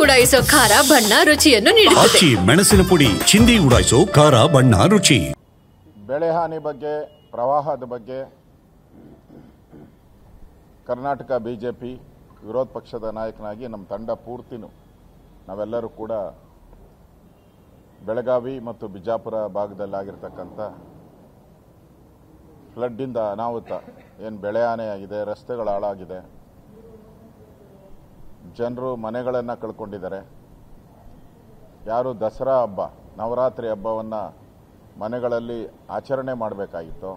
ಉಡಾಯಿಸೋ ಖಾರ ಬಣ್ಣ ರುಚಿಯನ್ನು ನೀಡುತ್ತದೆ. ಆಚಿ ಮೆಣಸಿನ ಪುಡಿ ಚಿಂದಿ ಉಡಾಯಿಸೋ ಖಾರ ಬಣ್ಣ ರುಚಿ. ಬೆಳೆ ಹಾನಿ ಬಗ್ಗೆ, ಪ್ರವಾಹದ ಬಗ್ಗೆ ಕರ್ನಾಟಕ ಬಿಜೆಪಿ ವಿರೋಧ ಪಕ್ಷದ ನಾಯಕನಾಗಿ ನಮ್ಮ ತಂಡ ಪೂರ್ತಿನೂ ನಾವೆಲ್ಲರೂ ಕೂಡ ಬೆಳಗಾವಿ ಮತ್ತು ಬಿಜಾಪುರ ಭಾಗದಲ್ಲಾಗಿರ್ತಕ್ಕಂಥ ಫ್ಲಡ್ಡಿಂದ ಅನಾಹುತ ಏನು ಬೆಳೆ ಹಾನಿಯಾಗಿದೆ, ರಸ್ತೆಗಳು ಹಾಳಾಗಿದೆ, ಜನರು ಮನೆಗಳನ್ನು ಕಳ್ಕೊಂಡಿದ್ದಾರೆ. ಯಾರು ದಸರಾ ಹಬ್ಬ, ನವರಾತ್ರಿ ಹಬ್ಬವನ್ನು ಮನೆಗಳಲ್ಲಿ ಆಚರಣೆ ಮಾಡಬೇಕಾಗಿತ್ತು,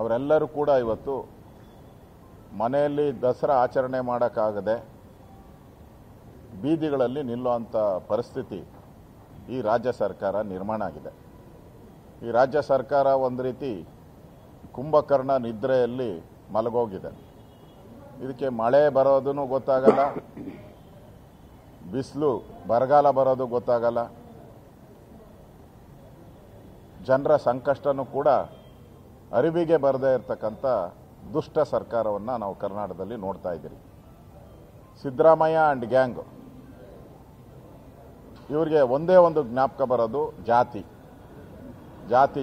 ಅವರೆಲ್ಲರೂ ಕೂಡ ಇವತ್ತು ಮನೆಯಲ್ಲಿ ದಸರಾ ಆಚರಣೆ ಮಾಡೋಕ್ಕಾಗದೆ ಬೀದಿಗಳಲ್ಲಿ ನಿಲ್ಲುವಂಥ ಪರಿಸ್ಥಿತಿ ಈ ರಾಜ್ಯ ಸರ್ಕಾರ ನಿರ್ಮಾಣ ಆಗಿದೆ. ಈ ರಾಜ್ಯ ಸರ್ಕಾರ ಒಂದು ರೀತಿ ಕುಂಭಕರ್ಣ ನಿದ್ರೆಯಲ್ಲಿ ಮಲಗೋಗಿದೆ. ಇದಕ್ಕೆ ಮಳೆ ಬರೋದೂ ಗೊತ್ತಾಗಲ್ಲ, ಬಿಸಿಲು ಬರಗಾಲ ಬರೋದು ಗೊತ್ತಾಗಲ್ಲ, ಜನರ ಸಂಕಷ್ಟನೂ ಕೂಡ ಅರಿವಿಗೆ ಬರದೇ ಇರತಕ್ಕಂಥ ದುಷ್ಟ ಸರ್ಕಾರವನ್ನು ನಾವು ಕರ್ನಾಟಕದಲ್ಲಿ ನೋಡ್ತಾ ಇದ್ದೀರಿ. ಸಿದ್ದರಾಮಯ್ಯ ಆ್ಯಂಡ್ ಗ್ಯಾಂಗ್ ಇವರಿಗೆ ಒಂದೇ ಒಂದು ಜ್ಞಾಪಕ ಬರೋದು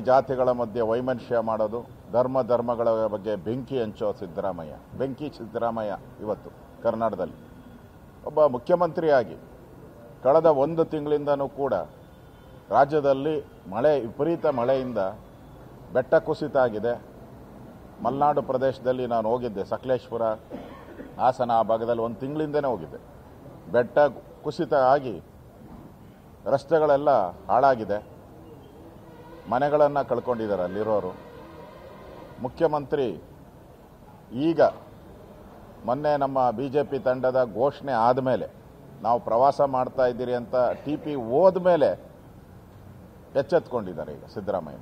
ಜಾತಿಗಳ ಮಧ್ಯೆ ವೈಮನಸ್ಯ ಮಾಡೋದು, ಧರ್ಮಗಳ ಬಗ್ಗೆ ಬೆಂಕಿ ಹಂಚೋ ಸಿದ್ದರಾಮಯ್ಯ ಇವತ್ತು ಕರ್ನಾಟಕದಲ್ಲಿ ಒಬ್ಬ ಮುಖ್ಯಮಂತ್ರಿಯಾಗಿ ಕಳೆದ ಒಂದು ತಿಂಗಳಿಂದನೂ ಕೂಡ ರಾಜ್ಯದಲ್ಲಿ ವಿಪರೀತ ಮಳೆಯಿಂದ ಬೆಟ್ಟ ಕುಸಿತ ಆಗಿದೆ. ಮಲೆನಾಡು ಪ್ರದೇಶದಲ್ಲಿ ನಾನು ಹೋಗಿದ್ದೆ, ಸಕಲೇಶ್ಪುರ, ಹಾಸನ ಆ ಭಾಗದಲ್ಲಿ ಒಂದು ತಿಂಗಳಿಂದನೇ ಹೋಗಿದ್ದೆ. ಬೆಟ್ಟ ಕುಸಿತ ಆಗಿ ರಸ್ತೆಗಳೆಲ್ಲ ಹಾಳಾಗಿದೆ, ಮನೆಗಳನ್ನು ಕಳ್ಕೊಂಡಿದ್ದಾರೆ ಅಲ್ಲಿರೋರು. ಮುಖ್ಯಮಂತ್ರಿ ಈಗ ಮೊನ್ನೆ ನಮ್ಮ ಬಿಜೆಪಿ ತಂಡದ ಘೋಷಣೆ ಆದಮೇಲೆ ನಾವು ಪ್ರವಾಸ ಮಾಡ್ತಾ ಇದ್ದೀರಿ ಅಂತ TP ಹೋದ ಮೇಲೆ ಎಚ್ಚೆತ್ಕೊಂಡಿದ್ದಾರೆ ಈಗ ಸಿದ್ದರಾಮಯ್ಯ.